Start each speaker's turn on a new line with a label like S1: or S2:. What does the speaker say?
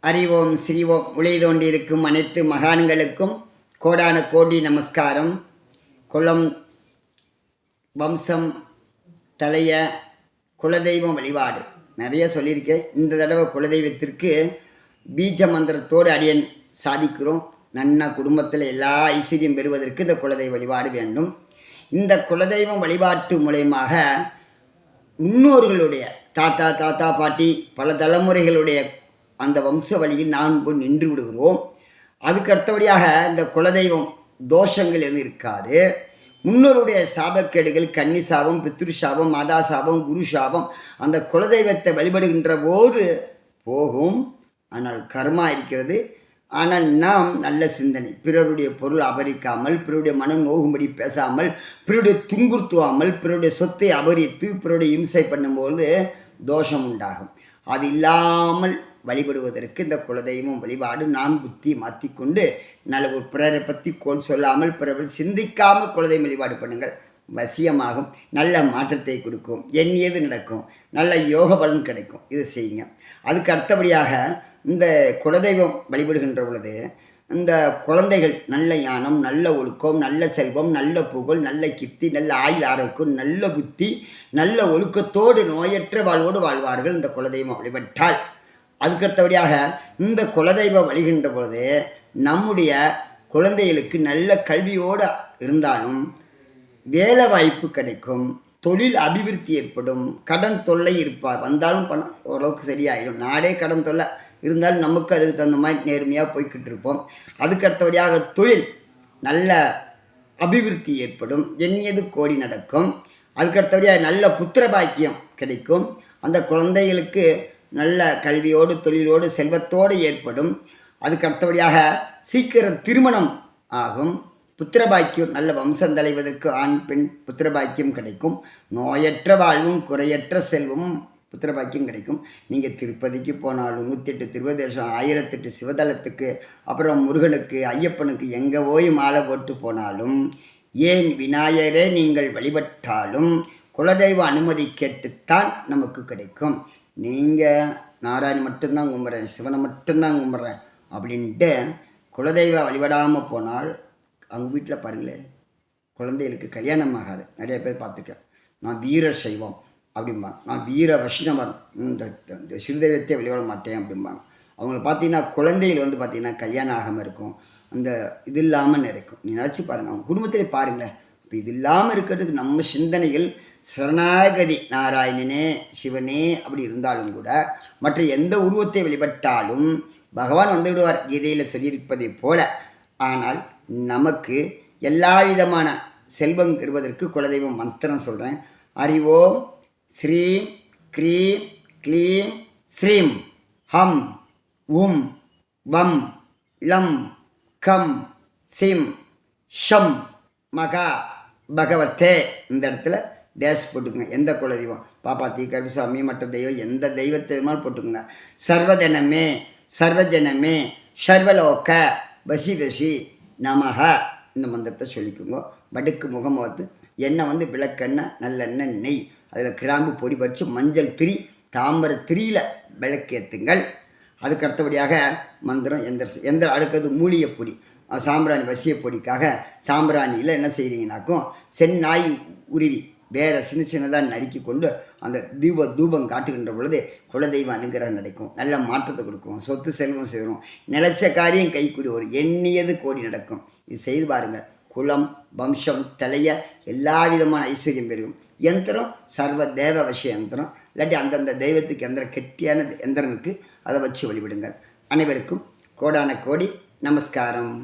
S1: அறிவோம் சிறிவோம் உலை தோண்டியிருக்கும் அனைத்து மகான்களுக்கும் கோடான கோடி நமஸ்காரம். குலம் வம்சம் தலைய குலதெய்வம் வழிபாடு நிறைய சொல்லியிருக்கேன். இந்த தடவை குலதெய்வத்திற்கு பீஜ மந்திரத்தோடு அடியன் சாதிக்கிறோம். நன்னா குடும்பத்தில் எல்லா ஐஸ்வர்யம் பெறுவதற்கு இந்த குலதெய்வ வழிபாடு வேண்டும். இந்த குலதெய்வம் வழிபாட்டு மூலயமாக முன்னோர்களுடைய தாத்தா பாட்டி பல தலைமுறைகளுடைய அந்த வம்ச வழியில் நாம் நின்று விடுகிறோம். அதுக்கு அடுத்தபடியாக இந்த குலதெய்வம் தோஷங்கள் எதுவும் இருக்காது. முன்னோருடைய சாபக்கேடுகள், கன்னி சாபம், பித்ரு சாபம், மாதா சாபம், குரு சாபம் அந்த குலதெய்வத்தை வழிபடுகின்ற போது போகும். ஆனால் கர்மா இருக்கிறது. ஆனால் நாம் நல்ல சிந்தனை, பிறருடைய பொருள் அபகரிக்காமல், பிறருடைய மனம் நோகும்படி பேசாமல், பிறருடைய துன்புறுத்துவாமல், பிறருடைய சொத்தை அபகரித்து பிறருடைய இம்சை பண்ணும்போது தோஷம் உண்டாகும். அது இல்லாமல் வழிபடுவதற்கு இந்த குலதெய்வம் வழிபாடு நாம் புத்தி மாற்றிக்கொண்டு நல்ல ஒரு பிறரை பற்றி கோல் சொல்லாமல், பிறரை சிந்திக்காமல் குலதெய்வம் வழிபாடு பண்ணுங்கள். வசியமாகும், நல்ல மாற்றத்தை கொடுக்கும், எண்ணியது நடக்கும், நல்ல யோக பலன் கிடைக்கும். இது செய்யுங்க. அதுக்கு அடுத்தபடியாக இந்த குலதெய்வம் வழிபடுகின்ற பொழுது இந்த குழந்தைகள் நல்ல ஞானம், நல்ல ஒழுக்கம், நல்ல செல்வம், நல்ல புகழ், நல்ல கீர்த்தி, நல்ல ஆயுள் ஆரோக்கியம், நல்ல புத்தி, நல்ல ஒழுக்கத்தோடு நோயற்ற வாழ்வோடு வாழ்வார்கள் இந்த குலதெய்வம் வழிபட்டால். அதுக்கடுத்தபடியாக இந்த குலதெய்வம் வழிகின்ற பொழுது நம்முடைய குழந்தைகளுக்கு நல்ல கல்வியோடு இருந்தாலும் வேலை வாய்ப்பு கிடைக்கும், தொழில் அபிவிருத்தி ஏற்படும், கடன் தொல்லை இருப்பார் வந்தாலும் பணம் ஓரளவுக்கு சரியாயிடும். நாடே கடன் தொல்லை இருந்தாலும் நமக்கு அதுக்கு தகுந்த மாதிரி நேர்மையாக போய்கிட்டு இருப்போம். அதுக்கு அடுத்தபடியாக தொழில் நல்ல அபிவிருத்தி ஏற்படும், எண்ணியது கோடி நடக்கும். அதுக்கு அடுத்தபடியாக நல்ல புத்திர பாக்கியம் கிடைக்கும். அந்த குழந்தைகளுக்கு நல்ல கல்வியோடு தொழிலோடு செல்வத்தோடு ஏற்படும். அதுக்கு அடுத்தபடியாக சீக்கிரம் திருமணம் ஆகும். புத்திரபாக்கியம் நல்ல வம்சம் தலைவதற்கு ஆண் பெண் புத்திரபாக்கியம் கிடைக்கும். நோயற்ற வாழ்வும் குறையற்ற செல்வமும் புத்திரபாக்கியம் கிடைக்கும். நீங்கள் திருப்பதிக்கு போனாலும் 108 திருவதேசம் 1008 சிவதலத்துக்கு அப்புறம் முருகனுக்கு ஐயப்பனுக்கு எங்கே போய் மாலை போட்டு போனாலும், ஏன் விநாயகரே நீங்கள் வழிபட்டாலும் குலதெய்வ அனுமதி கேட்டுத்தான் நமக்கு கிடைக்கும். நீங்கள் நாராயணன் மட்டும்தான் கும்பிட்றேன், சிவனை மட்டும்தான் கும்பிட்றேன் அப்படின்ட்டு குலதெய்வ வழிபடாமல் போனால் அவங்க வீட்டில் பாருங்களேன் குழந்தைகளுக்கு கல்யாணம் ஆகாது. நிறைய பேர் பார்த்துருக்கேன். நான் வீர சைவம் அப்படிம்பாங்க, நான் வீர வைஷ்ணவன், இந்த சிறுதெய்வத்தை வழிபட மாட்டேன் அப்படிம்பாங்க. அவங்கள பார்த்தீங்கன்னா குழந்தைகள் வந்து பார்த்திங்கன்னா கல்யாணம் ஆகாமல் இருக்கும், அந்த இது இல்லாமல் இருக்கும். நீ நினச்சி பாருங்கள், அவங்க குடும்பத்திலே பாருங்களேன். இப்போ இது இல்லாமல் இருக்கிறதுக்கு நம்ம சிந்தனைகள் சரணாகதி நாராயணனே சிவனே அப்படி இருந்தாலும் கூட மற்ற எந்த உருவத்தை வழிபட்டாலும் பகவான் வந்து விடுவார், கீதையில் சொல்லியிருப்பதை போல. ஆனால் நமக்கு எல்லா விதமான செல்வம் பெறுவதற்கு குலதெய்வம் மந்திரம் சொல்கிறேன். அறிவோம் ஸ்ரீம் க்ரீம் க்ளீம் ஸ்ரீம் ஹம் உம் வம் லம் கம் சிம் ஷம் மகா பகவத்தே. இந்த இடத்துல டேஷ் போட்டுக்குங்க. எந்த குலதெய்வம், பாப்பாத்தி, கருப்பசாமி, மற்ற தெய்வம் எந்த தெய்வத்தையுமால் போட்டுக்குங்க. சர்வஜனமே சர்வஜனமே சர்வலோக வசி வசி நமக இந்த மந்திரத்தை சொல்லிக்குங்க. வடுக்கு முகமாத்து எண்ணெய் வந்து விளக்கெண்ணெய், நல்லெண்ணெய், நெய், அதில் கிராம்பு பொடி பறித்து மஞ்சள் திரி தாம்பர திரியில் விளக்கேற்றுங்கள். அதுக்கு அடுத்தபடியாக மந்திரம் எந்த அடுக்கிறது மூலிகை பொடி, சாம்பிராணி வசிய பொடிக்காக சாம்பிராணியில் என்ன செய்கிறீங்கனாக்கும் செந்நாய் உருவி வேறு சின்னதாக நறுக்கி கொண்டு அந்த தூபம் காட்டுகின்ற பொழுது குலதெய்வம் அனுகிரகம் நடக்கும், நல்ல மாற்றத்தை கொடுக்கும், சொத்து செல்வம் சேரும், நிலச்ச காரியம் கைக்கூடி ஒரு எண்ணியது கோடி நடக்கும். இது செய்து பாருங்கள். குலம் வம்சம் தலைய எல்லா விதமான ஐஸ்வர்யம் பெருகும். யந்திரம் சர்வ தேவ வசிய யந்திரம், இல்லாட்டி அந்தந்த தெய்வத்துக்கு எந்திரம் கெட்டியான யந்திரம் இருக்குது, அதை வச்சு வழிபடுங்கள். அனைவருக்கும் கோடான கோடி நமஸ்காரம்.